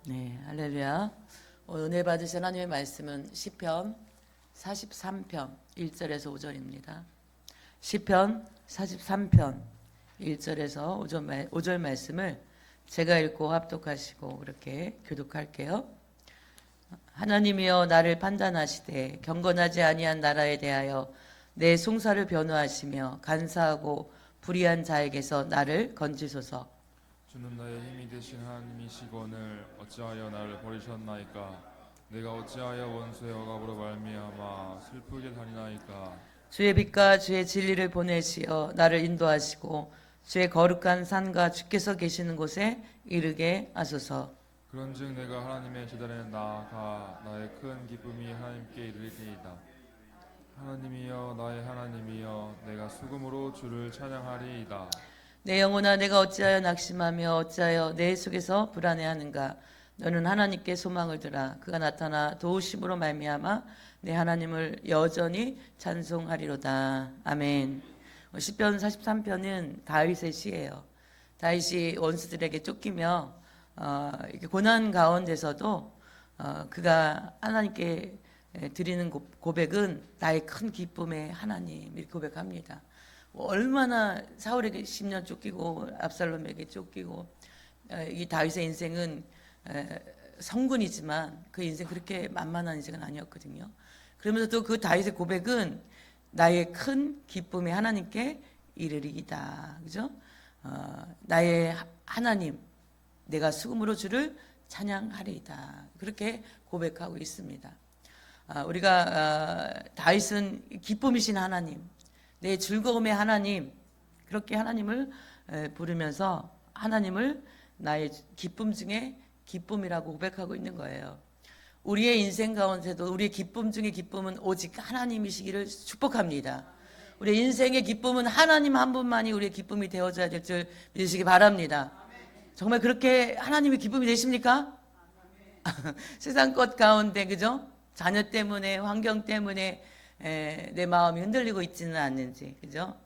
네, 할렐루야. 오늘 은혜 받으신 하나님의 말씀은 시편 43편 1절에서 5절입니다. 시편 43편 1절에서 5절 말씀을 제가 읽고 합독하시고 그렇게 교독할게요. 하나님이여 나를 판단하시되 경건하지 아니한 나라에 대하여 내 송사를 변호하시며 간사하고 불의한 자에게서 나를 건지소서. 주는 나의 힘이 되신 하나님이시거늘 어찌하여 나를 버리셨나이까. 내가 어찌하여 원수의 억압으로 말미암아 슬프게 다니나이까. 주의 빛과 주의 진리를 보내시어 나를 인도하시고 주의 거룩한 산과 주께서 계시는 곳에 이르게 하소서. 그런즉 내가 하나님의 제단에 나아가 나의 큰 기쁨이 하나님께 이르리이다. 하나님이여 나의 하나님이여 내가 수금으로 주를 찬양하리이다. 내 영혼아 내가 어찌하여 낙심하며 어찌하여 내 속에서 불안해하는가. 너는 하나님께 소망을 두라. 그가 나타나 도우심으로 말미암아 내 하나님을 여전히 찬송하리로다. 아멘. 시편 43편은 다윗의 시예요. 다윗이 원수들에게 쫓기며 이렇게 고난 가운데서도 그가 하나님께 드리는 고백은 나의 큰 기쁨의 하나님 이렇게 고백합니다. 얼마나 사울에게 10년 쫓기고 압살롬에게 쫓기고 이 다윗의 인생은 성군이지만 그 인생 그렇게 만만한 인생은 아니었거든요. 그러면서 또 그 다윗의 고백은 나의 큰 기쁨의 하나님께 이르리이다. 그죠? 나의 하나님, 내가 수금으로 주를 찬양하리이다. 그렇게 고백하고 있습니다. 우리가 다윗은 기쁨이신 하나님, 내 즐거움의 하나님, 그렇게 하나님을 부르면서 하나님을 나의 기쁨 중에 기쁨이라고 고백하고 있는 거예요. 우리의 인생 가운데도 우리의 기쁨 중에 기쁨은 오직 하나님이시기를 축복합니다. 우리의 인생의 기쁨은 하나님 한 분만이 우리의 기쁨이 되어줘야 될 줄 믿으시기 바랍니다. 정말 그렇게 하나님의 기쁨이 되십니까? 세상 것 가운데 그죠? 자녀 때문에 환경 때문에 내 마음이 흔들리고 있지는 않는지, 그죠?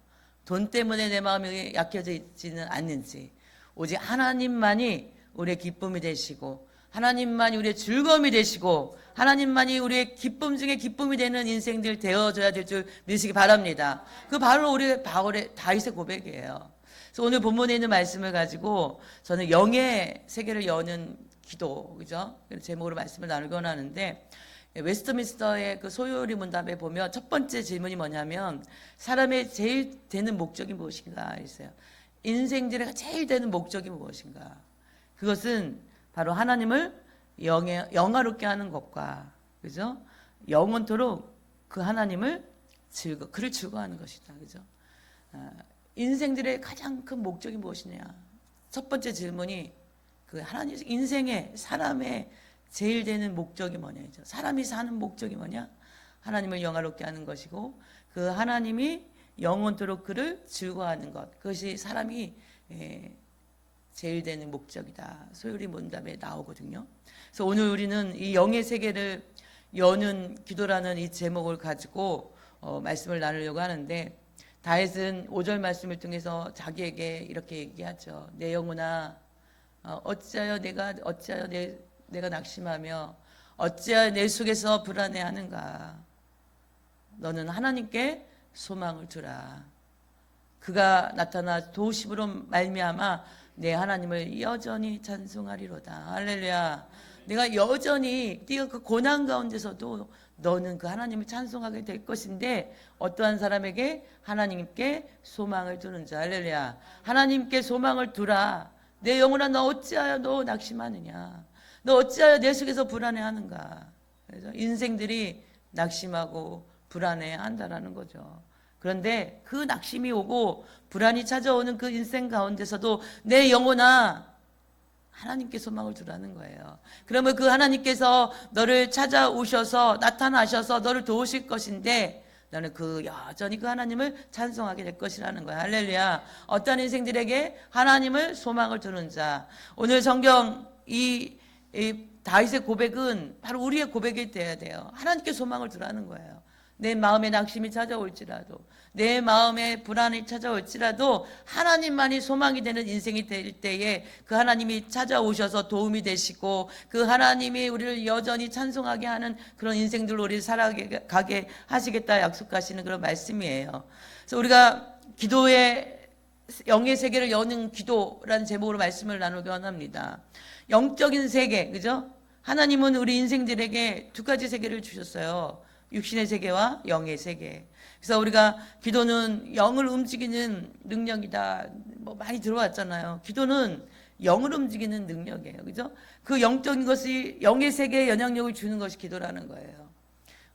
돈 때문에 내 마음이 약해져 있지는 않는지, 오직 하나님만이 우리의 기쁨이 되시고, 하나님만이 우리의 즐거움이 되시고, 하나님만이 우리의 기쁨 중에 기쁨이 되는 인생들 되어줘야 될 줄 믿으시기 바랍니다. 그 바로 우리 다윗의 고백이에요. 그래서 오늘 본문에 있는 말씀을 가지고 저는 영의 세계를 여는 기도, 그죠? 제목으로 말씀을 나누곤 하는데, 웨스트민스터의 그 소요리 문답에 보면 첫 번째 질문이 뭐냐면 사람의 제일 되는 목적이 무엇인가 있어요. 인생들의 제일 되는 목적이 무엇인가. 그것은 바로 하나님을 영화롭게 하는 것과 그죠? 영원토록 그 하나님을 그를 즐거워하는 것이다. 그죠? 인생들의 가장 큰 목적이 무엇이냐. 첫 번째 질문이 그 하나님 인생의 사람의 제일 되는 목적이 뭐냐죠. 사람이 사는 목적이 뭐냐? 하나님을 영화롭게 하는 것이고 그 하나님이 영원토록 그를 즐거워하는 것. 그것이 사람이 제일 되는 목적이다. 소요리 문답에 나오거든요. 그래서 오늘 우리는 이 영의 세계를 여는 기도라는 이 제목을 가지고 말씀을 나누려고 하는데 다윗은 5절 말씀을 통해서 자기에게 이렇게 얘기하죠. 내 영혼아 어찌하여 내가 낙심하며 어찌하여 내 속에서 불안해하는가. 너는 하나님께 소망을 두라. 그가 나타나 도우심으로 말미암아 내 하나님을 여전히 찬송하리로다. 할렐루야. 내가 여전히 네가 그 고난 가운데서도 너는 그 하나님을 찬송하게 될 것인데 어떠한 사람에게 하나님께 소망을 두는 자. 할렐루야. 하나님께 소망을 두라. 내 영혼아 너 어찌하여 너 낙심하느냐. 너 어찌하여 내 속에서 불안해하는가. 그래서 인생들이 낙심하고 불안해한다라는 거죠. 그런데 그 낙심이 오고 불안이 찾아오는 그 인생 가운데서도 내 영혼아 하나님께 소망을 두라는 거예요. 그러면 그 하나님께서 너를 찾아오셔서 나타나셔서 너를 도우실 것인데 너는 여전히 그 하나님을 찬송하게 될 것이라는 거야. 할렐루야. 어떤 인생들에게 하나님을 소망을 두는 자. 오늘 성경 이 다윗의 고백은 바로 우리의 고백이 돼야 돼요. 하나님께 소망을 두라는 거예요. 내 마음에 낙심이 찾아올지라도, 내 마음에 불안이 찾아올지라도 하나님만이 소망이 되는 인생이 될 때에 그 하나님이 찾아오셔서 도움이 되시고 그 하나님이 우리를 여전히 찬송하게 하는 그런 인생들로 우리를 살아가게 하시겠다 약속하시는 그런 말씀이에요. 그래서 우리가 기도의 영의 세계를 여는 기도라는 제목으로 말씀을 나누기 원합니다. 영적인 세계, 그죠? 하나님은 우리 인생들에게 두 가지 세계를 주셨어요. 육신의 세계와 영의 세계. 그래서 우리가 기도는 영을 움직이는 능력이다. 뭐 많이 들어왔잖아요. 기도는 영을 움직이는 능력이에요. 그죠? 그 영적인 것이 영의 세계에 영향력을 주는 것이 기도라는 거예요.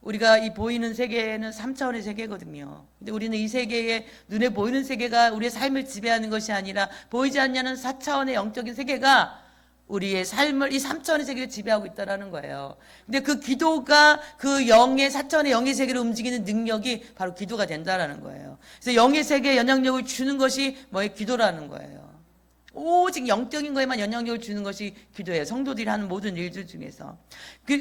우리가 이 보이는 세계는 3차원의 세계거든요. 근데 우리는 이 세계에 눈에 보이는 세계가 우리의 삶을 지배하는 것이 아니라 보이지 않냐는 4차원의 영적인 세계가 우리의 삶을 이 3차원의 세계를 지배하고 있다는 거예요. 근데 그 기도가 그 영의 4차원의 영의 세계를 움직이는 능력이 바로 기도가 된다는 거예요. 그래서 영의 세계에 영향력을 주는 것이 뭐예요? 기도라는 거예요. 오직 영적인 거에만 영향력을 주는 것이 기도예요. 성도들이 하는 모든 일들 중에서.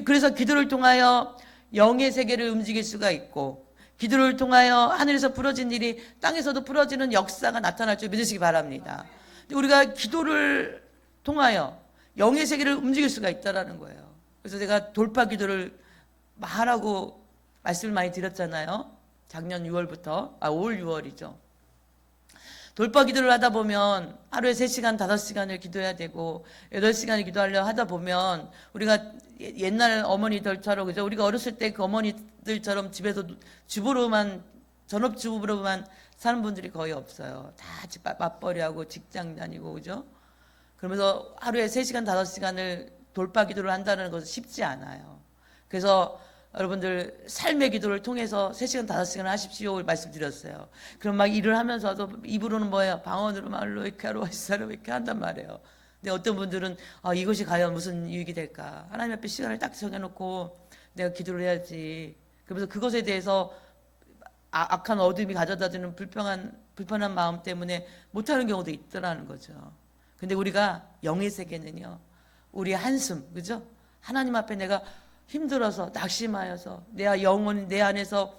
그래서 기도를 통하여 영의 세계를 움직일 수가 있고 기도를 통하여 하늘에서 풀어진 일이 땅에서도 풀어지는 역사가 나타날 줄 믿으시기 바랍니다. 우리가 기도를 통하여 영의 세계를 움직일 수가 있다는 거예요. 그래서 제가 돌파 기도를 하라고 말씀을 많이 드렸잖아요. 작년 6월부터 5월 6월이죠. 돌파 기도를 하다 보면 하루에 3시간 5시간을 기도해야 되고 8시간을 기도하려 하다 보면 우리가 옛날 어머니들처럼 그죠? 우리가 어렸을 때 그 어머니들처럼 집에서 주부로만 전업주부로만 사는 분들이 거의 없어요. 다 집 맞벌이하고 직장 다니고 그죠? 그러면서 하루에 3시간 5시간을 돌파 기도를 한다는 것은 쉽지 않아요. 그래서 여러분들 삶의 기도를 통해서 3시간 5시간 하십시오 말씀드렸어요. 그럼 막 일을 하면서도 입으로는 뭐예요? 방언으로 말로 이렇게 하러 와시사로 이렇게 한단 말이에요. 근데 어떤 분들은 이것이 과연 무슨 유익이 될까? 하나님 앞에 시간을 딱 정해놓고 내가 기도를 해야지. 그러면서 그것에 대해서 악한 어둠이 가져다주는 불편한 마음 때문에 못하는 경우도 있더라는 거죠. 근데 우리가 영의 세계는요, 우리의 한숨, 그죠? 하나님 앞에 내가 힘들어서 낙심하여서 내 영혼이 내 안에서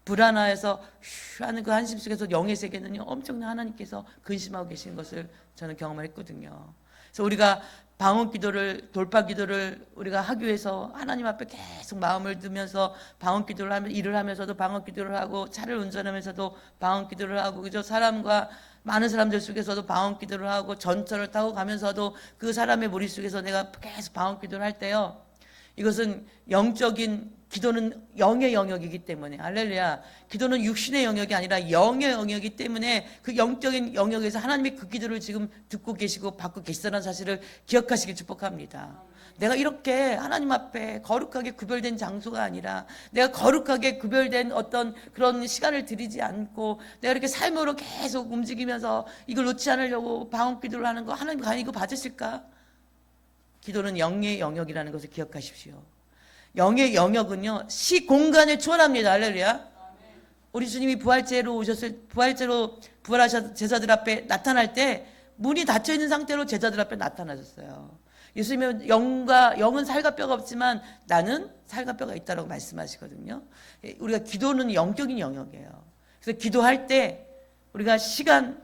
불안하여서 휴 하는 그 한심 속에서 영의 세계는요 엄청난 하나님께서 근심하고 계신 것을 저는 경험을 했거든요. 그래서 우리가 방언 기도를 돌파 기도를 우리가 하기 위해서 하나님 앞에 계속 마음을 두면서 방언 기도를 하면 일을 하면서도 방언 기도를 하고 차를 운전하면서도 방언 기도를 하고 그죠? 사람과 많은 사람들 속에서도 방언 기도를 하고 전철을 타고 가면서도 그 사람의 무리 속에서 내가 계속 방언 기도를 할 때요. 이것은 영적인 기도는 영의 영역이기 때문에 할렐루야. 기도는 육신의 영역이 아니라 영의 영역이기 때문에 그 영적인 영역에서 하나님이 그 기도를 지금 듣고 계시고 받고 계시다는 사실을 기억하시길 축복합니다. 내가 이렇게 하나님 앞에 거룩하게 구별된 장소가 아니라 내가 거룩하게 구별된 어떤 그런 시간을 들이지 않고 내가 이렇게 삶으로 계속 움직이면서 이걸 놓지 않으려고 방언 기도를 하는 거 하나님 과연 이거 받으실까? 기도는 영의 영역이라는 것을 기억하십시오. 영의 영역은요 시공간을 초월합니다. 할렐루야. 우리 주님이 부활체로 부활하셔서 제자들 앞에 나타날 때 문이 닫혀 있는 상태로 제자들 앞에 나타나셨어요. 예수님은 영은 살과 뼈가 없지만 나는 살과 뼈가 있다라고 말씀하시거든요. 우리가 기도는 영적인 영역이에요. 그래서 기도할 때 우리가 시간,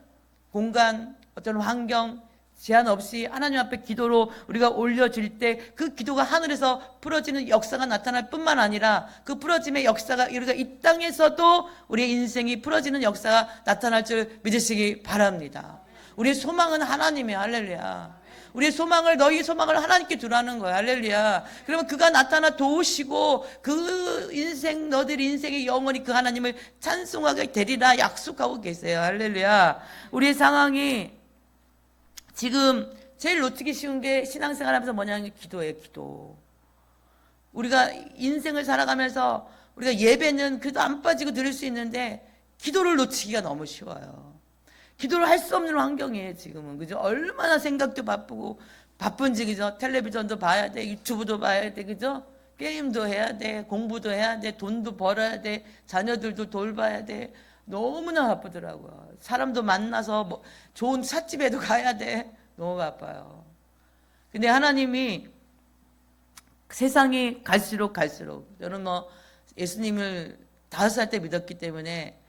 공간, 어떤 환경 제한 없이 하나님 앞에 기도로 우리가 올려줄 때 그 기도가 하늘에서 풀어지는 역사가 나타날 뿐만 아니라 그 풀어짐의 역사가 우리가 이 땅에서도 우리의 인생이 풀어지는 역사가 나타날 줄 믿으시기 바랍니다. 우리의 소망은 하나님이에요. 할렐루야. 우리의 소망을 너희 소망을 하나님께 두라는 거야. 할렐루야. 그러면 그가 나타나 도우시고 그 인생 너들 인생의 영원히 그 하나님을 찬송하게 되리라 약속하고 계세요. 할렐루야. 우리의 상황이 지금 제일 놓치기 쉬운 게 신앙생활하면서 뭐냐면 기도예요. 기도. 우리가 인생을 살아가면서 우리가 예배는 그래도 안 빠지고 드릴 수 있는데 기도를 놓치기가 너무 쉬워요. 기도를 할 수 없는 환경이에요. 지금은 그죠? 얼마나 생각도 바쁘고 바쁜지 그죠? 텔레비전도 봐야 돼, 유튜브도 봐야 돼, 그죠? 게임도 해야 돼, 공부도 해야 돼, 돈도 벌어야 돼, 자녀들도 돌봐야 돼. 너무나 바쁘더라고요. 사람도 만나서 뭐 좋은 찻집에도 가야 돼. 너무 바빠요. 근데 하나님이 세상이 갈수록 저는 뭐 예수님을 5살 때 믿었기 때문에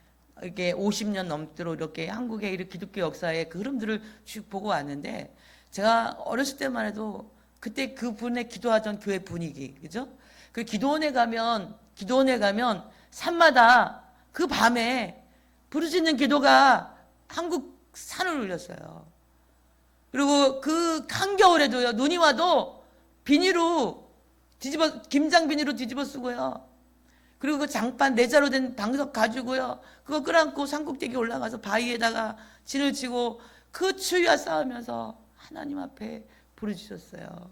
이렇게 50년 넘도록 이렇게 한국의 이 기독교 역사의 그 흐름들을 쭉 보고 왔는데, 제가 어렸을 때만 해도 그때 그분의 기도하던 교회 분위기, 그죠? 그 기도원에 가면 산마다 그 밤에 부르짖는 기도가 한국 산을 울렸어요. 그리고 그 한겨울에도요, 눈이 와도 김장 비닐로 뒤집어 쓰고요. 그리고 그 장판 내자로 된 방석 가지고요, 그거 끌어안고 산꼭대기 올라가서 바위에다가 진을 치고 그 추위와 싸우면서 하나님 앞에 부르짖었어요.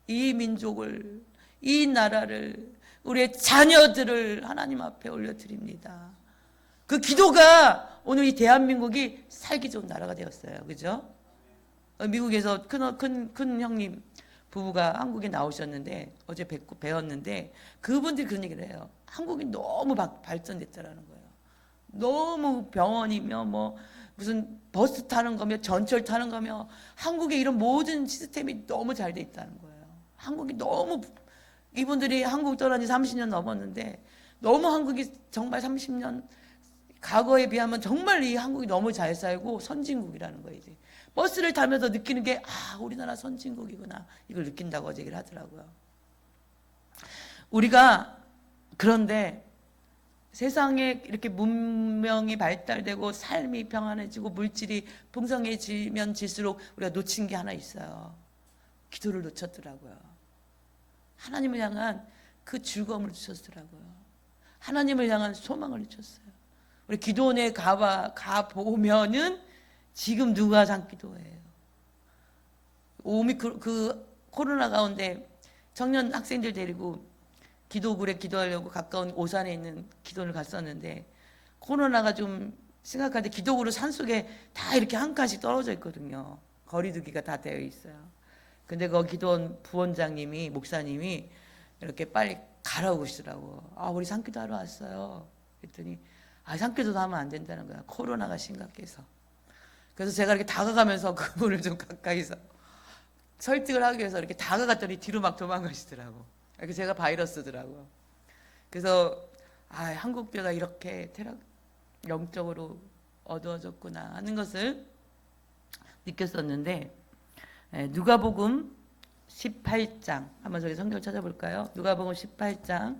이 민족을, 이 나라를, 우리의 자녀들을 하나님 앞에 올려드립니다. 그 기도가 오늘 이 대한민국이 살기 좋은 나라가 되었어요. 그죠? 미국에서 큰 형님 부부가 한국에 나오셨는데, 어제 배웠는데, 그분들이 그런 얘기를 해요. 한국이 너무 발전됐다라는 거예요. 너무 병원이며 무슨 버스 타는 거며 전철 타는 거며 한국의 이런 모든 시스템이 너무 잘 돼 있다는 거예요. 한국이 너무, 이분들이 한국 떠난 지 30년 넘었는데 너무 한국이 정말 30년 과거에 비하면 정말 이 한국이 너무 잘 살고 선진국이라는 거예요. 이제 버스를 타면서 느끼는 게, 우리나라 선진국이구나, 이걸 느낀다고 어제 얘기를 하더라고요. 우리가 그런데 세상에 이렇게 문명이 발달되고 삶이 평안해지고 물질이 풍성해지면 질수록 우리가 놓친 게 하나 있어요. 기도를 놓쳤더라고요. 하나님을 향한 그 즐거움을 놓쳤더라고요. 하나님을 향한 소망을 놓쳤어요. 우리 기도원에 가보면은 지금 누가 산기도예요. 그 코로나 가운데 청년 학생들 데리고 기도굴에 기도하려고 가까운 오산에 있는 기도원을 갔었는데, 코로나가 좀 심각할 때 기도굴은 산속에 다 이렇게 한 칸씩 떨어져 있거든요. 거리두기가 다 되어 있어요. 근데 그 기도원 부원장님이, 목사님이 이렇게 빨리 가라고 그러시더라고. 우리 산기도 하러 왔어요. 그랬더니 산기도도 하면 안 된다는 거야. 코로나가 심각해서. 그래서 제가 이렇게 다가가면서 그분을 좀 가까이서 설득을 하기 위해서 이렇게 다가갔더니 뒤로 막 도망가시더라고. 그래서 제가 바이러스더라고요. 그래서 한국교회가 이렇게 영적으로 어두워졌구나 하는 것을 느꼈었는데, 누가복음 18장 한번 저기 성경 찾아볼까요? 누가복음 18장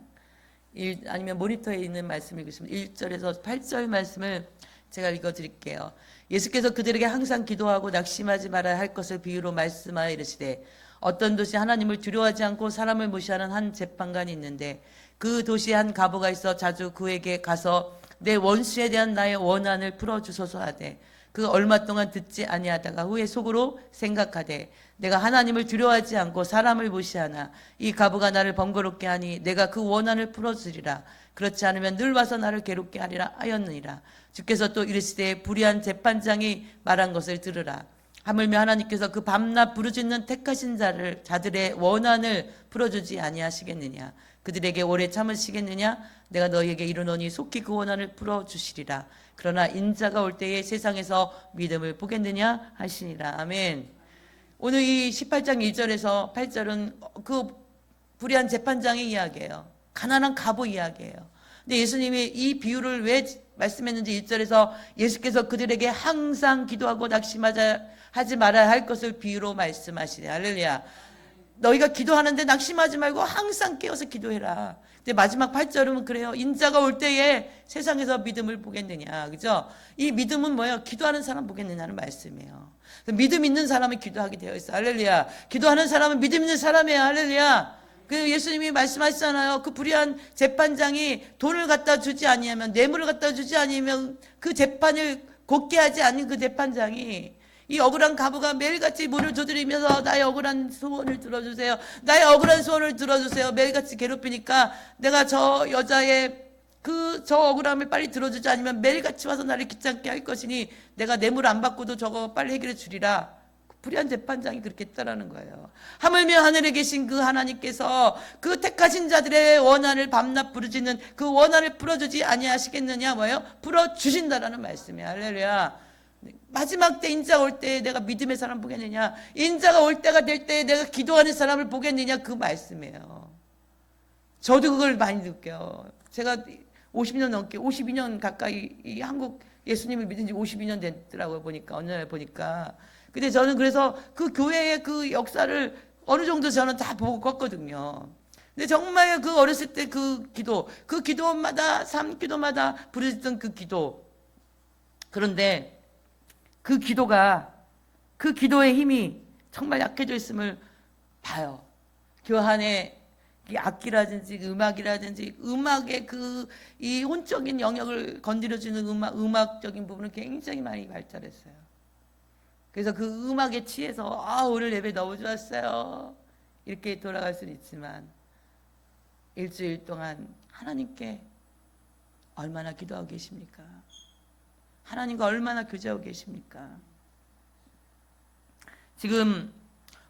아니면 모니터에 있는 말씀 읽으시면 1절에서 8절 말씀을 제가 읽어드릴게요. 예수께서 그들에게 항상 기도하고 낙심하지 말아야 할 것을 비유로 말씀하여 이르시되, 어떤 도시 하나님을 두려워하지 않고 사람을 무시하는 한 재판관이 있는데, 그 도시에 한 가부가 있어 자주 그에게 가서 내 원수에 대한 나의 원한을 풀어주소서 하되, 그 얼마 동안 듣지 아니하다가 후에 속으로 생각하되, 내가 하나님을 두려워하지 않고 사람을 무시하나 이 가부가 나를 번거롭게 하니 내가 그 원한을 풀어주리라. 그렇지 않으면 늘 와서 나를 괴롭게 하리라 하였느니라. 주께서 또 이르시되, 불의한 재판장이 말한 것을 들으라. 하물며 하나님께서 그 밤낮 부르짖는 택하신 자들의 원한을 풀어주지 아니하시겠느냐? 그들에게 오래 참으시겠느냐? 내가 너희에게 이르노니 속히 그 원한을 풀어주시리라. 그러나 인자가 올 때에 세상에서 믿음을 보겠느냐 하시니라. 아멘. 오늘 이 18장 1절에서 8절은 그 불의한 재판장의 이야기예요. 가난한 가부 이야기예요. 근데 예수님이 이 비유를 왜 말씀했는지 1절에서 예수께서 그들에게 항상 기도하고 낙심하지 말아야 할 것을 비유로 말씀하시네. 할렐루야. 너희가 기도하는데 낙심하지 말고 항상 깨어서 기도해라. 근데 마지막 8절은 그래요. 인자가 올 때에 세상에서 믿음을 보겠느냐. 그죠? 이 믿음은 뭐예요? 기도하는 사람 보겠느냐는 말씀이에요. 믿음 있는 사람은 기도하게 되어 있어. 할렐루야. 기도하는 사람은 믿음 있는 사람이에요. 할렐루야. 그 예수님이 말씀하시잖아요. 그 불의한 재판장이 돈을 갖다 주지 아니하면, 뇌물을 갖다 주지 아니면 그 재판을 곧게 하지 않는 그 재판장이 이 억울한 가부가 매일같이 문을 두드리면서 나의 억울한 소원을 들어주세요. 나의 억울한 소원을 들어주세요. 매일같이 괴롭히니까 내가 저 여자의 저 억울함을 빨리 들어주지 않으면 매일같이 와서 나를 귀찮게 할 것이니 내가 뇌물 안 받고도 저거 빨리 해결해 주리라. 불의한 재판장이 그렇게 했다라는 거예요. 하물며 하늘에 계신 그 하나님께서 그 택하신 자들의 원한을 밤낮 부르짖는 그 원한을 풀어주지 아니하시겠느냐. 뭐예요? 풀어주신다라는 말씀이에요. 할렐루야. 마지막 때 인자가 올 때 내가 믿음의 사람 보겠느냐, 인자가 올 때가 될 때 내가 기도하는 사람을 보겠느냐, 그 말씀이에요. 저도 그걸 많이 느껴요. 제가 50년 넘게 52년 가까이 이 한국 예수님을 믿은 지 52년 됐더라고요. 보니까 어느 날 보니까. 근데 저는 그래서 그 교회의 그 역사를 어느 정도 저는 다 보고 컸거든요. 근데 정말 그 어렸을 때 그 기도, 그 기도마다 삶 기도마다 부르짖던 그 기도. 그런데 그 기도가 그 기도의 힘이 정말 약해져 있음을 봐요. 교환의 이 악기라든지 음악이라든지 음악의 그 이 혼적인 영역을 건드려주는 음악적인 부분은 굉장히 많이 발달했어요. 그래서 그 음악에 취해서 오늘 예배 너무 좋았어요 이렇게 돌아갈 수는 있지만 일주일 동안 하나님께 얼마나 기도하고 계십니까? 하나님과 얼마나 교제하고 계십니까? 지금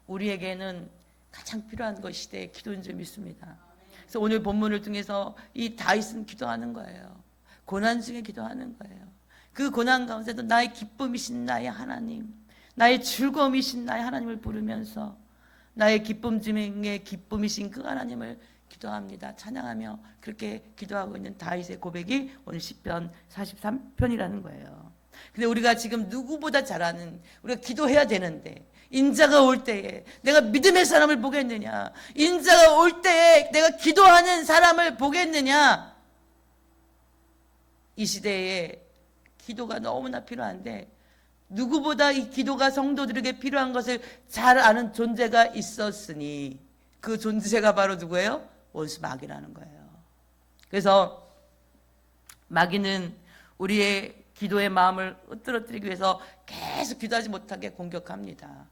우리에게는 가장 필요한 것이 시대의 기도인 줄 믿습니다. 그래서 오늘 본문을 통해서 이 다윗은 기도하는 거예요. 고난 중에 기도하는 거예요. 그 고난 가운데도 나의 기쁨이신 나의 하나님, 나의 즐거움이신 나의 하나님을 부르면서 나의 기쁨 중에 기쁨이신 그 하나님을 기도합니다. 찬양하며 그렇게 기도하고 있는 다윗의 고백이 오늘 시편 43편이라는 거예요. 근데 우리가 지금 누구보다 잘 아는, 우리가 기도해야 되는데 인자가 올 때에 내가 믿음의 사람을 보겠느냐, 인자가 올 때에 내가 기도하는 사람을 보겠느냐. 이 시대에 기도가 너무나 필요한데 누구보다 이 기도가 성도들에게 필요한 것을 잘 아는 존재가 있었으니 그 존재가 바로 누구예요? 원수 마귀라는 거예요. 그래서 마귀는 우리의 기도의 마음을 으뜨러뜨리기 위해서 계속 기도하지 못하게 공격합니다.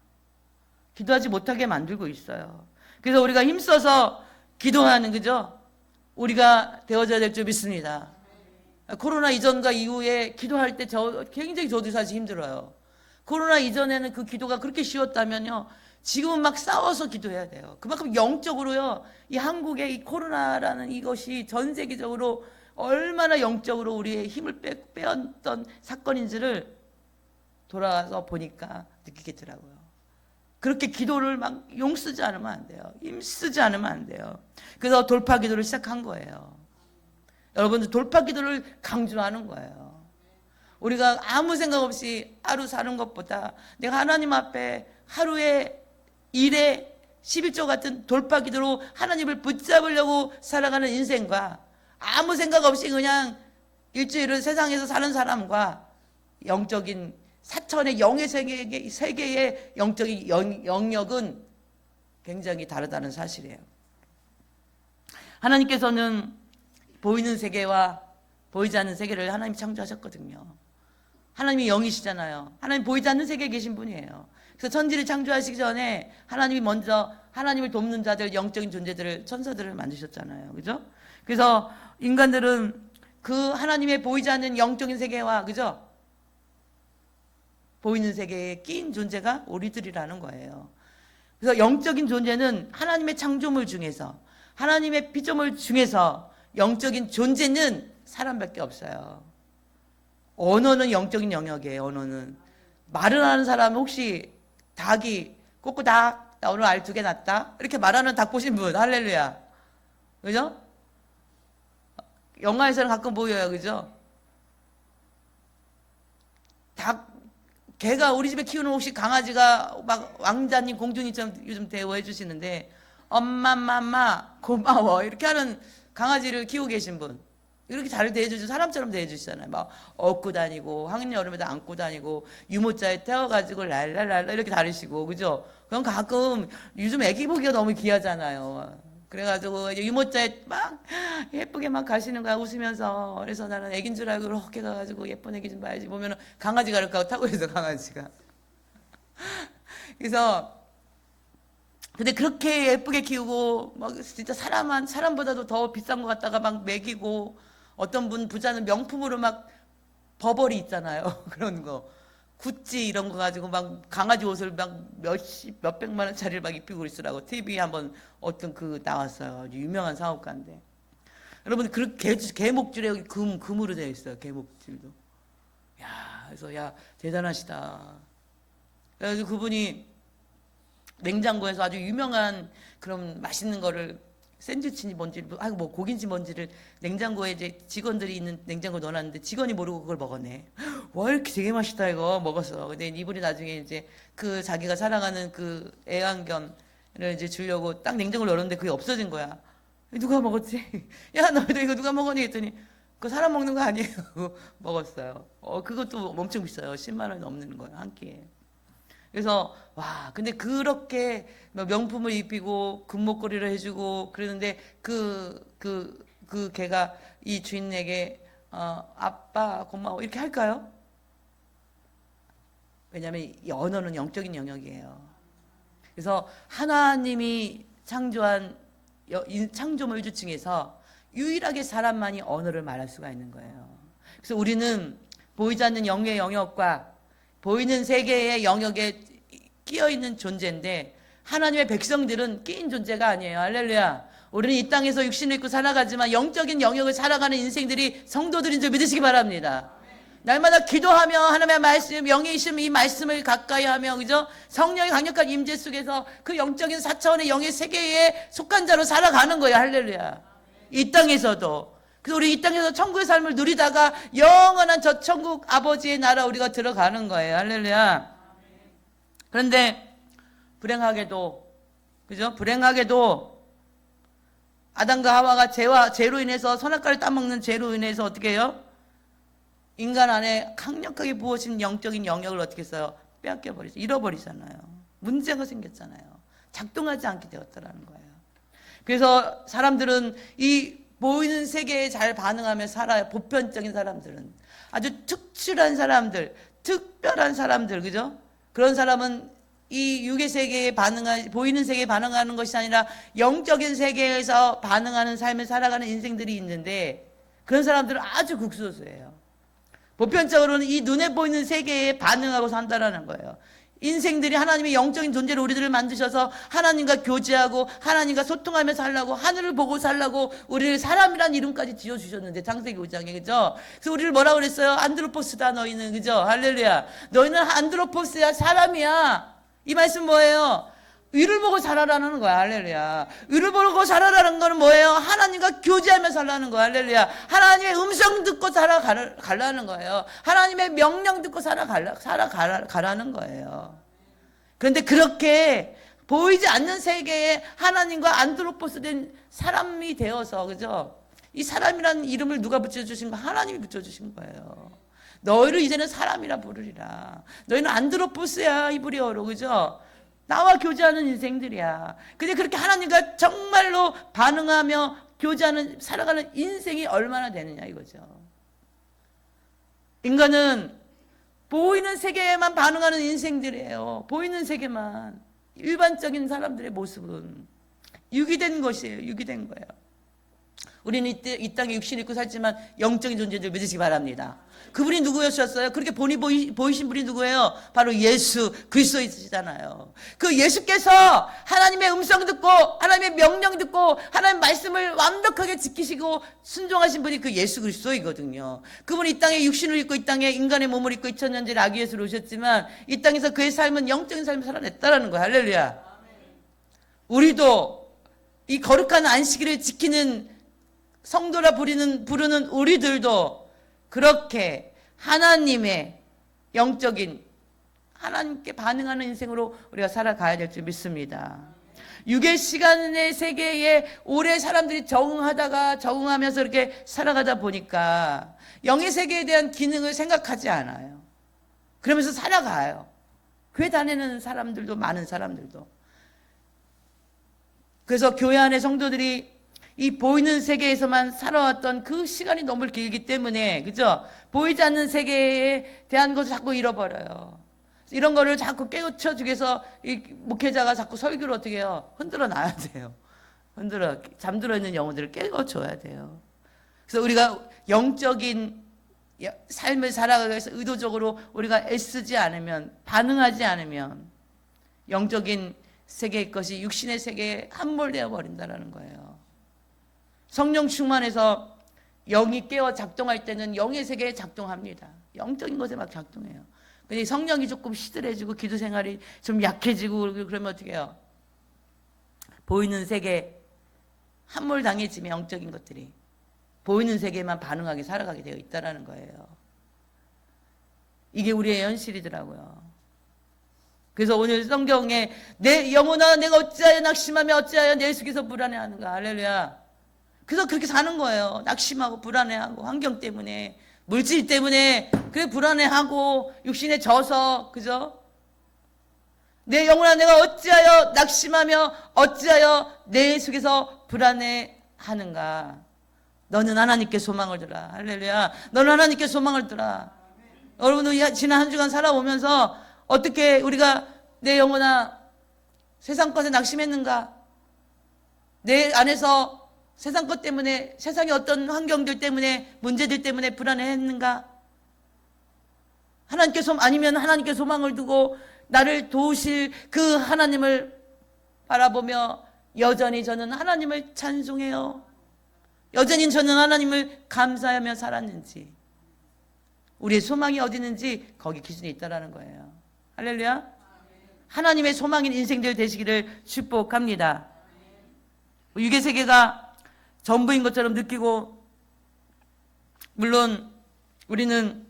기도하지 못하게 만들고 있어요. 그래서 우리가 힘써서 기도하는, 그죠? 우리가 되어져야 될 줄 믿습니다. 코로나 이전과 이후에 기도할 때 굉장히 저도 사실 힘들어요. 코로나 이전에는 그 기도가 그렇게 쉬웠다면요, 지금은 막 싸워서 기도해야 돼요. 그만큼 영적으로요, 이 한국의 이 코로나라는 이것이 전 세계적으로 얼마나 영적으로 우리의 힘을 빼앗던 사건인지를 돌아와서 보니까 느끼겠더라고요. 그렇게 기도를 막 용 쓰지 않으면 안 돼요. 힘 쓰지 않으면 안 돼요. 그래서 돌파 기도를 시작한 거예요. 여러분들 돌파 기도를 강조하는 거예요. 우리가 아무 생각 없이 하루 사는 것보다 내가 하나님 앞에 하루에 일에 11조 같은 돌파 기도로 하나님을 붙잡으려고 살아가는 인생과 아무 생각 없이 그냥 일주일을 세상에서 사는 사람과 영적인 사천의 영의 세계의 영적인 영역은 굉장히 다르다는 사실이에요. 하나님께서는 보이는 세계와 보이지 않는 세계를 하나님이 창조하셨거든요. 하나님이 영이시잖아요. 하나님 보이지 않는 세계에 계신 분이에요. 그래서 천지를 창조하시기 전에 하나님이 먼저 하나님을 돕는 자들, 영적인 존재들을, 천사들을 만드셨잖아요. 그죠? 그래서 인간들은 그 하나님의 보이지 않는 영적인 세계와, 그죠? 보이는 세계에 끼인 존재가 우리들이라는 거예요. 그래서 영적인 존재는 하나님의 창조물 중에서, 하나님의 피조물 중에서 영적인 존재는 사람밖에 없어요. 언어는 영적인 영역이에요. 언어는. 말을 하는 사람은 혹시 닭이 꼬꼬닭 나 오늘 알 2개 낳았다 이렇게 말하는 닭 보신 분? 할렐루야. 그죠? 영화에서는 가끔 보여요. 그죠? 개가, 우리 집에 키우는 혹시 강아지가 막 왕자님 공주님처럼 요즘 대우해 주시는데 엄마 고마워 이렇게 하는 강아지를 키우고 계신 분, 이렇게 잘 대해주죠. 사람처럼 대해주시잖아요. 막 업고 다니고 황여름에도 안고 다니고 유모차에 태워가지고 랄랄랄라 이렇게 다니시고, 그죠? 그럼 가끔 요즘 애기 보기가 너무 귀하잖아요. 그래가지고 유모차에 막 예쁘게 막 가시는 거야, 웃으면서. 그래서 나는 애기인 줄 알고 이렇게 가가지고 예쁜 애기 좀 봐야지 보면은 강아지가 이렇게 하고 타고 있어, 강아지가. 그래서 근데 그렇게 예쁘게 키우고 막 진짜 사람보다도 더 비싼 거 갖다가 막 먹이고, 어떤 분 부자는 명품으로 막 버버리 있잖아요. 그런 거 구찌 이런 거 가지고 막 강아지 옷을 막 몇백만 원짜리를 막 입히고 있으라고 TV에 한번 어떤 그 나왔어요. 유명한 사업가인데. 여러분 그 개목줄에 금으로 되어 있어요. 개목줄도. 야, 그래서 야 대단하시다. 그래서 그분이 냉장고에서 아주 유명한 그런 맛있는 거를 샌드위치인지 뭔지, 뭐 고기인지 뭔지를 냉장고에 이제 직원들이 있는 냉장고에 넣어놨는데 직원이 모르고 그걸 먹었네. 와, 이렇게 되게 맛있다 이거 먹었어. 근데 이분이 나중에 이제 그 자기가 사랑하는 그 애완견을 이제 주려고 딱 냉장고를 열었는데 그게 없어진 거야. 누가 먹었지? 야, 너희들 이거 누가 먹었니? 했더니 그거 사람 먹는 거 아니에요. 먹었어요. 그것도 엄청 비싸요. 10만 원 넘는 거예요, 한 끼에. 그래서 와, 근데 그렇게 명품을 입히고 금목걸이를 해주고 그러는데 그 개가 이 주인에게 아빠 고마워 이렇게 할까요? 왜냐하면 이 언어는 영적인 영역이에요. 그래서 하나님이 창조한 창조물 중에서 유일하게 사람만이 언어를 말할 수가 있는 거예요. 그래서 우리는 보이지 않는 영의 영역과 보이는 세계의 영역에 끼어 있는 존재인데 하나님의 백성들은 끼인 존재가 아니에요. 할렐루야. 우리는 이 땅에서 육신을 입고 살아가지만 영적인 영역을 살아가는 인생들이 성도들인 줄 믿으시기 바랍니다. 날마다 기도하며 하나님의 말씀, 영이심 이 말씀을 가까이 하며, 그죠? 성령의 강력한 임재 속에서 그 영적인 4차원의 영의 세계에 속한 자로 살아가는 거예요. 할렐루야. 이 땅에서도. 그래서 우리 이 땅에서 천국의 삶을 누리다가 영원한 저 천국 아버지의 나라 우리가 들어가는 거예요. 할렐루야. 그런데 불행하게도, 그죠? 불행하게도 아담과 하와가 죄로 인해서 선악과를 따먹는 죄로 인해서 어떻게 해요? 인간 안에 강력하게 부어진 영적인 영역을 어떻게 했어요? 빼앗겨 버리죠. 잃어버리잖아요. 문제가 생겼잖아요. 작동하지 않게 되었다라는 거예요. 그래서 사람들은 이 보이는 세계에 잘 반응하며 살아요. 보편적인 사람들은. 아주 특출한 사람들, 특별한 사람들, 그죠? 그런 사람은 이 육의 세계에 보이는 세계에 반응하는 것이 아니라 영적인 세계에서 반응하는 삶을 살아가는 인생들이 있는데 그런 사람들은 아주 극소수예요. 보편적으로는 이 눈에 보이는 세계에 반응하고 산다라는 거예요. 인생들이 하나님의 영적인 존재로 우리들을 만드셔서 하나님과 교제하고 하나님과 소통하며 살라고 하늘을 보고 살라고 우리를 사람이란 이름까지 지어주셨는데 창세기 5장에 그죠? 그래서 우리를 뭐라고 그랬어요? 안드로포스다 너희는 그죠? 할렐루야. 너희는 안드로포스야 사람이야. 이 말씀 뭐예요? 위를 보고 살아라는 거야. 할렐루야. 위를 보고 살아라는 거는 뭐예요? 하나님과 교제하며 살라는 거야. 할렐루야. 하나님의 음성 듣고 살아가라는 거예요. 하나님의 명령 듣고 살아가라는 거예요. 그런데 그렇게 보이지 않는 세계에 하나님과 안드로포스 된 사람이 되어서, 그죠? 이 사람이라는 이름을 누가 붙여주신 거? 하나님이 붙여주신 거예요. 너희를 이제는 사람이라 부르리라. 너희는 안드로포스야, 히브리어로, 그죠? 나와 교제하는 인생들이야. 근데 그렇게 하나님과 정말로 반응하며 교제하는, 살아가는 인생이 얼마나 되느냐 이거죠. 인간은 보이는 세계에만 반응하는 인생들이에요. 보이는 세계만. 일반적인 사람들의 모습은 유기된 것이에요. 유기된 거예요. 우리는 이 땅에 육신 입고 살지만 영적인 존재인 줄 믿으시기 바랍니다. 그분이 누구였었어요? 그렇게 보이신 분이 누구예요? 바로 예수 그리스도이시잖아요. 그 예수께서 하나님의 음성 듣고 하나님의 명령 듣고 하나님의 말씀을 완벽하게 지키시고 순종하신 분이 그 예수 그리스도이거든요. 그분이 이 땅에 육신을 입고 이 땅에 인간의 몸을 입고 2000년째 아기 예수로 오셨지만 이 땅에서 그의 삶은 영적인 삶을 살아냈다라는 거예요. 할렐루야. 우리도 이 거룩한 안식일을 지키는 성도라 부르는 우리들도 그렇게 하나님의 영적인 하나님께 반응하는 인생으로 우리가 살아가야 될 줄 믿습니다. 육의 시간의 세계에 오래 사람들이 적응하면서 이렇게 살아가다 보니까 영의 세계에 대한 기능을 생각하지 않아요. 그러면서 살아가요. 교회 다니는 사람들도 많은 사람들도. 그래서 교회 안에 성도들이 이 보이는 세계에서만 살아왔던 그 시간이 너무 길기 때문에, 그죠? 보이지 않는 세계에 대한 것을 자꾸 잃어버려요. 이런 거를 자꾸 깨우쳐주기 위해서 이 목회자가 자꾸 설교를 어떻게 해요? 흔들어 놔야 돼요. 잠들어 있는 영혼들을 깨워줘야 돼요. 그래서 우리가 영적인 삶을 살아가기 위해서 의도적으로 우리가 애쓰지 않으면, 반응하지 않으면 영적인 세계의 것이 육신의 세계에 함몰되어 버린다는 거예요. 성령 충만해서 영이 깨어 작동할 때는 영의 세계에 작동합니다. 영적인 것에 막 작동해요. 근데 성령이 조금 시들해지고 기도 생활이 좀 약해지고 그러면 어떻게 해요? 보이는 세계 함몰당해지면 영적인 것들이 보이는 세계에만 반응하게 살아가게 되어 있다라는 거예요. 이게 우리의 현실이더라고요. 그래서 오늘 성경에 내 영혼아 내가 어찌하여 낙심하며 어찌하여 내 속에서 불안해하는가. 할렐루야. 그래서 그렇게 사는 거예요. 낙심하고 불안해하고 환경 때문에 물질 때문에 그래 불안해하고 육신에 져서 그죠? 내 영혼아 내가 어찌하여 낙심하며 어찌하여 내 속에서 불안해하는가. 너는 하나님께 소망을 두라. 할렐루야. 너는 하나님께 소망을 두라. 여러분들 지난 한 주간 살아오면서 어떻게 우리가 내 영혼아 세상 것에 낙심했는가? 내 안에서 세상 것 때문에 세상의 어떤 환경들 때문에 문제들 때문에 불안해했는가? 하나님께 아니면 하나님께 소망을 두고 나를 도우실 그 하나님을 바라보며 여전히 저는 하나님을 찬송해요. 여전히 저는 하나님을 감사하며 살았는지 우리의 소망이 어디 있는지 거기 기준이 있다라는 거예요. 할렐루야. 하나님의 소망인 인생들 되시기를 축복합니다. 육의 세계가 전부인 것처럼 느끼고 물론 우리는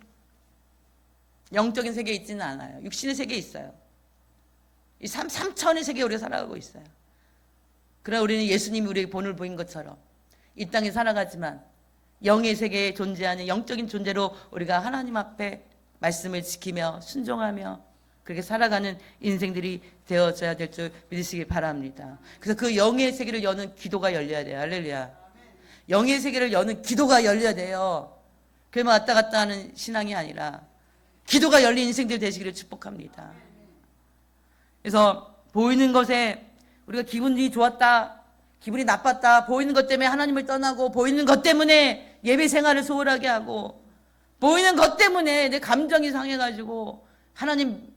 영적인 세계에 있지는 않아요. 육신의 세계에 있어요. 이 삼천의 세계에 우리가 살아가고 있어요. 그러나 우리는 예수님이 우리에게 본을 보인 것처럼 이 땅에 살아가지만 영의 세계에 존재하는 영적인 존재로 우리가 하나님 앞에 말씀을 지키며 순종하며 그렇게 살아가는 인생들이 되어져야 될 줄 믿으시기 바랍니다. 그래서 그 영의 세계를 여는 기도가 열려야 돼요. 할렐루야. 영의 세계를 여는 기도가 열려야 돼요. 그러면 왔다 갔다 하는 신앙이 아니라 기도가 열린 인생들 되시기를 축복합니다. 그래서 보이는 것에 우리가 기분이 좋았다, 기분이 나빴다, 보이는 것 때문에 하나님을 떠나고 보이는 것 때문에 예배 생활을 소홀하게 하고 보이는 것 때문에 내 감정이 상해가지고 하나님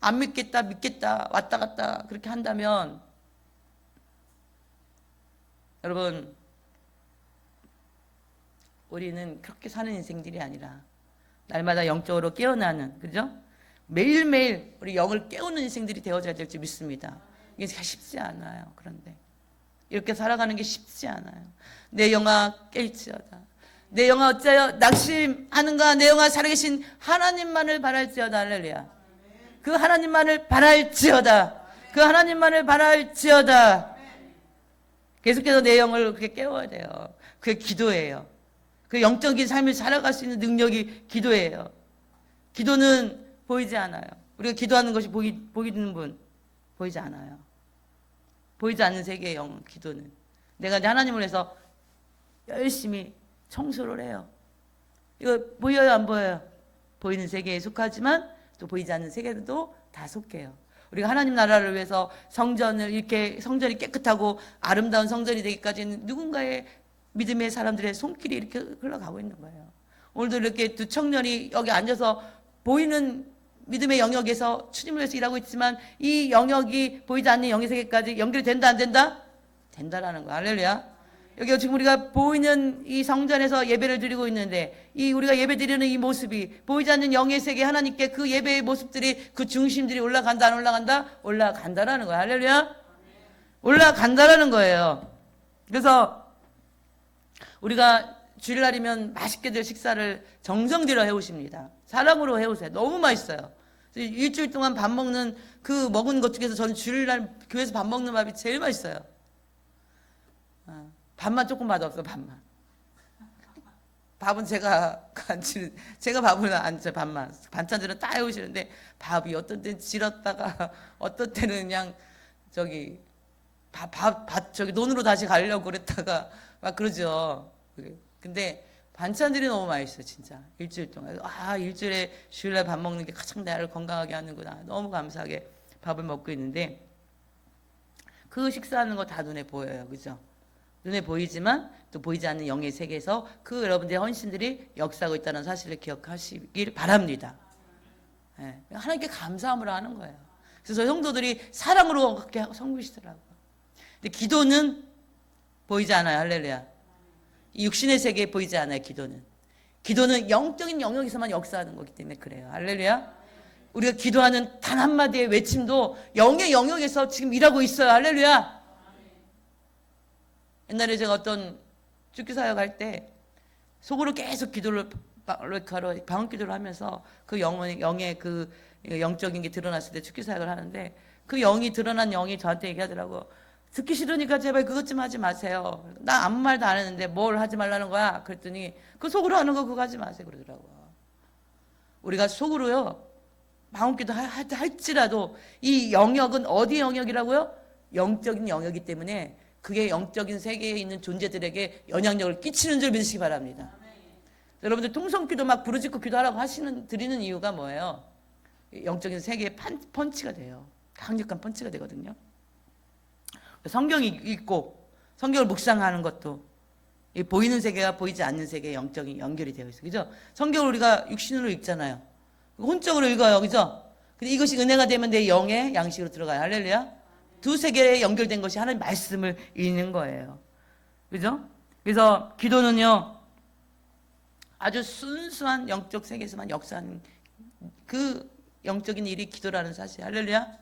안 믿겠다 왔다 갔다 그렇게 한다면 여러분 우리는 그렇게 사는 인생들이 아니라 날마다 영적으로 깨어나는 그죠? 매일매일 우리 영을 깨우는 인생들이 되어져야 될 줄 믿습니다. 이게 쉽지 않아요. 그런데 이렇게 살아가는 게 쉽지 않아요. 내 영아 깰지어다. 내 영아 어찌하여 낙심하는가. 내 영아 살아계신 하나님만을 바랄지어다. 할렐루야. 그 하나님만을 바랄지어다. 그 하나님만을 바랄지어다. 계속해서 내 영을 그렇게 깨워야 돼요. 그게 기도예요. 그 영적인 삶을 살아갈 수 있는 능력이 기도예요. 기도는 보이지 않아요. 우리가 기도하는 것이 보이는 분 보이지 않아요. 보이지 않는 세계의 영 기도는 내가 이제 하나님을 위해서 열심히 청소를 해요. 이거 보여요 안 보여요? 보이는 세계에 속하지만 또 보이지 않는 세계도 다 속해요. 우리가 하나님 나라를 위해서 성전을 이렇게 성전이 깨끗하고 아름다운 성전이 되기까지는 누군가의 믿음의 사람들의 손길이 이렇게 흘러가고 있는 거예요. 오늘도 이렇게 두 청년이 여기 앉아서 보이는 믿음의 영역에서 주님을 위해서 일하고 있지만 이 영역이 보이지 않는 영의 세계까지 연결이 된다 안 된다? 된다라는 거야. 할렐루야. 여기 지금 우리가 보이는 이 성전에서 예배를 드리고 있는데 이 우리가 예배 드리는 이 모습이 보이지 않는 영의 세계 하나님께 그 예배의 모습들이 그 중심들이 올라간다 안 올라간다? 올라간다라는 거야. 할렐루야. 올라간다라는 거예요. 그래서 우리가 주일날이면 맛있게들 식사를 정성 들여 해오십니다. 사랑으로 해오세요. 너무 맛있어요. 일주일 동안 밥 먹는 그 먹은 것 중에서 저는 주일날 교회에서 밥 먹는 밥이 제일 맛있어요. 밥만 조금 맛없어. 밥만. 밥은 제가 밥을 안 줘. 밥만. 반찬들은 다 해오시는데 밥이 어떤 때는 질었다가 어떤 때는 그냥 저기 저기 논으로 다시 가려고 그랬다가 막 그러죠. 근데 반찬들이 너무 맛있어 진짜. 일주일 동안 일주일에 주일날 밥 먹는 게 가장 나를 건강하게 하는구나. 너무 감사하게 밥을 먹고 있는데 그 식사하는 거 다 눈에 보여요. 그죠? 눈에 보이지만 또 보이지 않는 영의 세계에서 그 여러분들의 헌신들이 역사하고 있다는 사실을 기억하시길 바랍니다. 네. 하나님께 감사함으로 하는 거예요. 그래서 성도들이 사랑으로 그렇게 섬기시더라고요. 근데 기도는 보이지 않아요. 할렐루야. 이 육신의 세계에 보이지 않아요. 기도는 영적인 영역에서만 역사하는 거기 때문에 그래요. 할렐루야. 우리가 기도하는 단 한마디의 외침도 영의 영역에서 지금 일하고 있어요. 할렐루야. 옛날에 제가 어떤 죽기 사역 할 때 속으로 계속 기도를 방언 기도를 하면서 그 영의 그 영적인 게 드러났을 때 죽기 사역을 하는데 그 영이 드러난 영이 저한테 얘기하더라고. 듣기 싫으니까 제발 그것 좀 하지 마세요. 나 아무 말도 안 했는데 뭘 하지 말라는 거야? 그랬더니 그 속으로 하는 거 그거 하지 마세요 그러더라고요. 우리가 속으로요 방언기도 할지라도 이 영역은 어디 영역이라고요? 영적인 영역이기 때문에 그게 영적인 세계에 있는 존재들에게 영향력을 끼치는 줄 믿으시기 바랍니다. 여러분들 통성기도 막 부르짖고 기도하라고 드리는 이유가 뭐예요? 영적인 세계에 펀치가 돼요. 강력한 펀치가 되거든요. 성경 읽고 성경을 묵상하는 것도 이 보이는 세계와 보이지 않는 세계의 영적인 연결이 되어 있어요. 그죠? 성경을 우리가 육신으로 읽잖아요. 혼적으로 읽어요. 그죠? 근데 이것이 은혜가 되면 내 영의 양식으로 들어가요. 할렐루야. 두 세계에 연결된 것이 하나님 말씀을 읽는 거예요. 그죠? 그래서 기도는요 아주 순수한 영적 세계에서만 역사하는 그 영적인 일이 기도라는 사실. 할렐루야.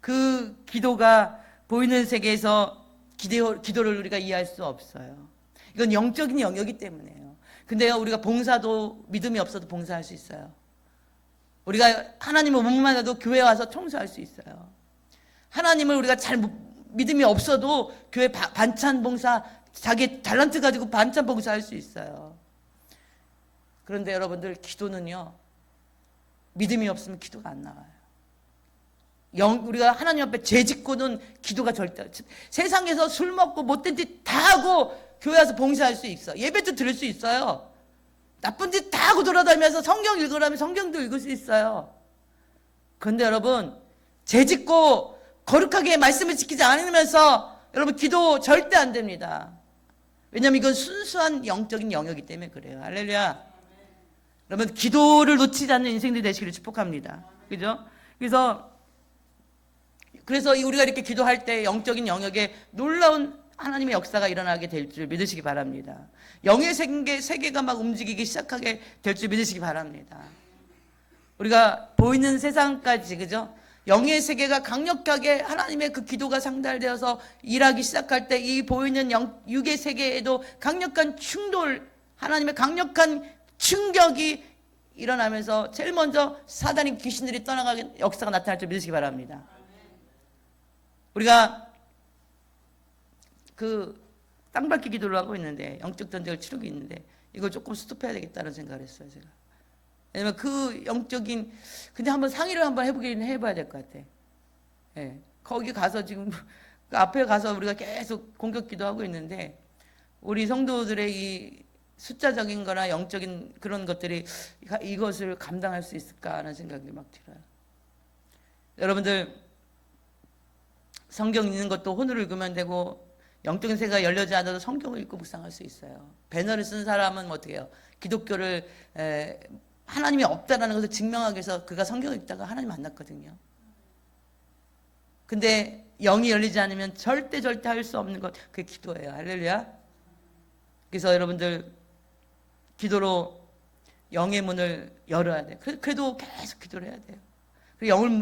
그 기도가 보이는 세계에서 기도를 우리가 이해할 수 없어요. 이건 영적인 영역이기 때문에요. 근데요 우리가 봉사도 믿음이 없어도 봉사할 수 있어요. 우리가 하나님을 못 만나도 교회 와서 청소할 수 있어요. 하나님을 우리가 잘 믿음이 없어도 교회 반찬 봉사 자기 탤런트 가지고 반찬 봉사할 수 있어요. 그런데 여러분들 기도는요 믿음이 없으면 기도가 안 나와요. 우리가 하나님 앞에 죄 짓고는 기도가 절대 세상에서 술 먹고 못된 짓 다 하고 교회 와서 봉사할 수 있어. 예배도 들을 수 있어요. 나쁜 짓 다 하고 돌아다니면서 성경 읽으라면 성경도 읽을 수 있어요. 그런데 여러분 죄 짓고 거룩하게 말씀을 지키지 않으면서 여러분 기도 절대 안 됩니다. 왜냐하면 이건 순수한 영적인 영역이기 때문에 그래요. 할렐루야. 여러분 기도를 놓치지 않는 인생들이 되시기를 축복합니다. 그죠? 그래서 우리가 이렇게 기도할 때 영적인 영역에 놀라운 하나님의 역사가 일어나게 될 줄 믿으시기 바랍니다. 영의 세계가 막 움직이기 시작하게 될 줄 믿으시기 바랍니다. 우리가 보이는 세상까지 그죠? 영의 세계가 강력하게 하나님의 그 기도가 상달되어서 일하기 시작할 때 이 보이는 육의 세계에도 강력한 충돌, 하나님의 강력한 충격이 일어나면서 제일 먼저 사단인 귀신들이 떠나가는 역사가 나타날 줄 믿으시기 바랍니다. 우리가 그 땅밟기 기도를 하고 있는데 영적 전쟁을 치르고 있는데 이걸 조금 스톱해야 되겠다는 생각을 했어요. 제가. 왜냐면 그 영적인 근데 한번 상의를 한번 해봐야 될 것 같아. 예. 거기 가서 지금 그 앞에 가서 우리가 계속 공격 기도하고 있는데 우리 성도들의 이 숫자적인 거나 영적인 그런 것들이 이것을 감당할 수 있을까 하는 생각이 막 들어요. 여러분들 성경 읽는 것도 혼으로 읽으면 되고 영적인 세계가 열려지 않아도 성경을 읽고 묵상할 수 있어요. 배너를 쓴 사람은 어떻게 해요? 기독교를 하나님이 없다라는 것을 증명하기 위해서 그가 성경을 읽다가 하나님 만났거든요. 근데 영이 열리지 않으면 절대 할 수 없는 것 그게 기도예요. 할렐루야. 그래서 여러분들 기도로 영의 문을 열어야 돼요. 그래도 계속 기도를 해야 돼요.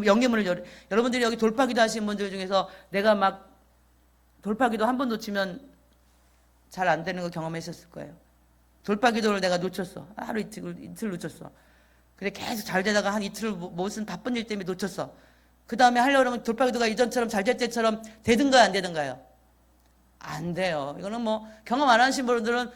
영의 문을 여러분들이 여기 돌파기도 하신 분들 중에서 내가 막 돌파기도 한 번 놓치면 잘 안 되는 거 경험하셨을 거예요. 돌파기도를 내가 놓쳤어. 하루 이틀 놓쳤어. 근데 계속 잘 되다가 한 이틀 무슨 바쁜 일 때문에 놓쳤어. 그 다음에 하려고 하면 돌파기도가 이전처럼 잘 될 때처럼 되든가요 안 되든가요? 안 돼요. 이거는 뭐 경험 안 하신 분들은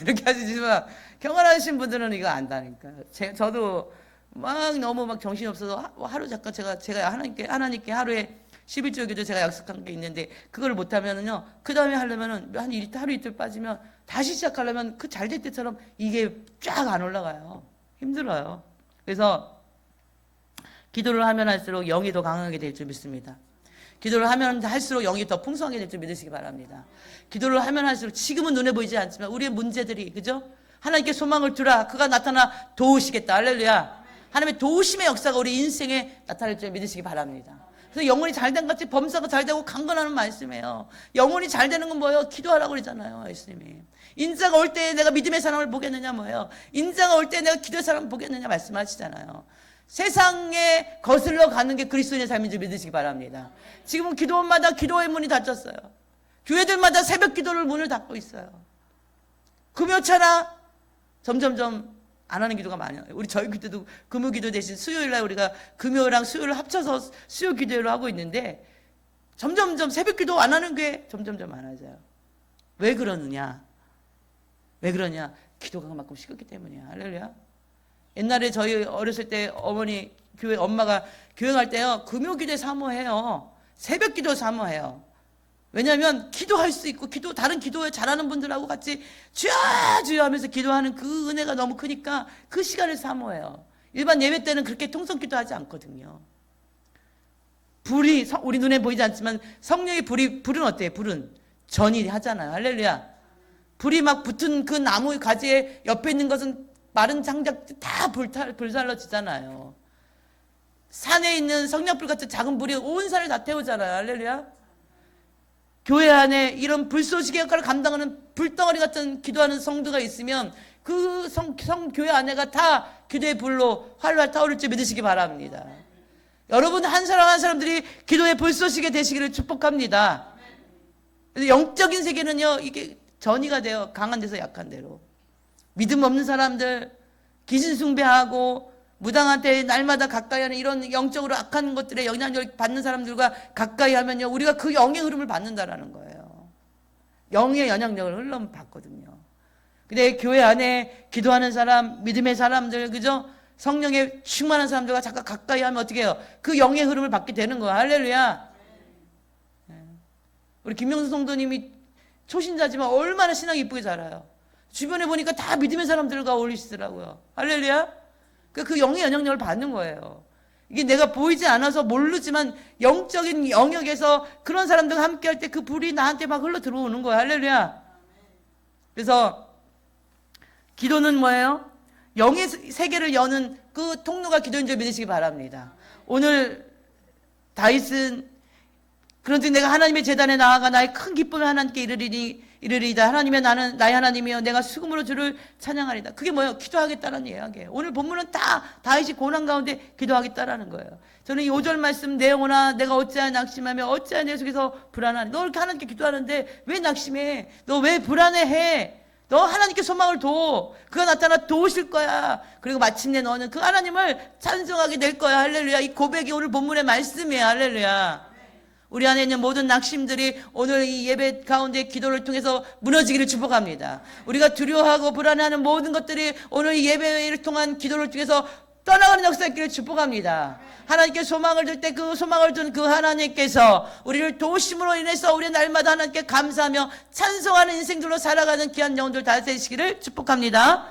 이렇게 하시지만 경험 하신 분들은 이거 안다니까. 저도 막 너무 막 정신이 없어서 하루 잠깐 제가 하나님께 하루에 11조 기도 제가 약속한 게 있는데 그걸 못하면은요 그 다음에 하려면은 하루 이틀 빠지면 다시 시작하려면 그 잘 될 때처럼 이게 쫙 안 올라가요. 힘들어요. 그래서 기도를 하면 할수록 영이 더 강하게 될 줄 믿습니다. 기도를 하면 할수록 영이 더 풍성하게 될 줄 믿으시기 바랍니다. 기도를 하면 할수록 지금은 눈에 보이지 않지만 우리의 문제들이 그죠? 하나님께 소망을 두라. 그가 나타나 도우시겠다. 할렐루야. 하나님의 도우심의 역사가 우리 인생에 나타날 줄 믿으시기 바랍니다. 그래서 영혼이 잘된 같이 범사가 잘되고 강건하는 말씀이에요. 영혼이 잘되는 건 뭐예요? 기도하라고 그러잖아요. 예수님이. 인자가 올 때 내가 믿음의 사람을 보겠느냐 뭐예요? 인자가 올 때 내가 기도의 사람을 보겠느냐 말씀하시잖아요. 세상에 거슬러 가는 게 그리스도인의 삶인 줄 믿으시기 바랍니다. 지금은 기도원마다 기도의 문이 닫혔어요. 교회들마다 새벽 기도를 문을 닫고 있어요. 금요차나 점점점 안 하는 기도가 많아요. 저희 기도도 금요 기도 대신 수요일날 우리가 금요랑 수요일을 합쳐서 수요 기도회로 하고 있는데 점점점 새벽 기도 안 하는 게 점점점 많아져요. 왜 그러느냐? 왜 그러냐? 기도가 그만큼 식었기 때문이야. 할렐루야. 옛날에 저희 어렸을 때 어머니 교회 엄마가 교회 때요 금요 기도 사모해요. 새벽 기도 사모해요. 왜냐하면 기도할 수 있고 다른 기도에 잘하는 분들하고 같이 주여 주여 하면서 기도하는 그 은혜가 너무 크니까 그 시간을 사모해요. 일반 예배 때는 그렇게 통성 기도하지 않거든요. 불이 우리 눈에 보이지 않지만 성령의 불은 어때요? 불은 전이 하잖아요. 할렐루야. 불이 막 붙은 그 나무 가지에 옆에 있는 것은 마른 장작 다 불살라지잖아요. 산에 있는 성냥불 같은 작은 불이 온 산을 다 태우잖아요. 할렐루야. 교회 안에 이런 불쏘시개 역할을 감당하는 불덩어리 같은 기도하는 성도가 있으면 그 교회 안에가 다 기도의 불로 활활 타오를 줄 믿으시기 바랍니다. 여러분 한 사람 한 사람들이 기도의 불쏘시개 되시기를 축복합니다. 영적인 세계는요 이게 전이가 돼요. 강한 데서 약한 데로. 믿음 없는 사람들, 귀신 숭배하고 무당한테 날마다 가까이 하는 이런 영적으로 악한 것들에 영향력을 받는 사람들과 가까이 하면요 우리가 그 영의 흐름을 받는다라는 거예요. 영의 영향력을 흘러 받거든요. 근데 교회 안에 기도하는 사람, 믿음의 사람들, 그죠? 성령에 충만한 사람들과 잠깐 가까이 하면 어떻게 해요? 그 영의 흐름을 받게 되는 거예요. 할렐루야. 우리 김명수 성도님이 초신자지만 얼마나 신앙이 이쁘게 자라요. 주변에 보니까 다 믿음의 사람들과 어울리시더라고요. 할렐루야. 그 영의 영향력을 받는 거예요. 이게 내가 보이지 않아서 모르지만 영적인 영역에서 그런 사람들과 함께 할 때 그 불이 나한테 막 흘러 들어오는 거예요. 할렐루야. 그래서 기도는 뭐예요? 영의 세계를 여는 그 통로가 기도인 줄 믿으시기 바랍니다. 오늘 다윗은 그런데 내가 하나님의 제단에 나아가 나의 큰 기쁨을 하나님께 이르리이다. 하나님의 나의 하나님이여 내가 수금으로 주를 찬양하리다. 그게 뭐예요? 기도하겠다는 이야기예요. 오늘 본문은 다 다윗이 고난 가운데 기도하겠다라는 거예요. 저는 이 5절 말씀 내용으나 내가 어찌하여 낙심하며 어찌하여 내 속에서 불안하니. 너 이렇게 하나님께 기도하는데 왜 낙심해? 너 왜 불안해해? 너 하나님께 소망을 둬. 그가 나타나 도우실 거야. 그리고 마침내 너는 그 하나님을 찬송하게 될 거야. 할렐루야. 이 고백이 오늘 본문의 말씀이에요. 할렐루야. 우리 안에 있는 모든 낙심들이 오늘 이 예배 가운데 기도를 통해서 무너지기를 축복합니다. 우리가 두려워하고 불안해하는 모든 것들이 오늘 이 예배를 통한 기도를 통해서 떠나가는 역사 있기를 축복합니다. 하나님께 소망을 들 때 그 소망을 둔 그 하나님께서 우리를 도우심으로 인해서 우리 날마다 하나님께 감사하며 찬송하는 인생들로 살아가는 귀한 영혼들 다 되시기를 축복합니다.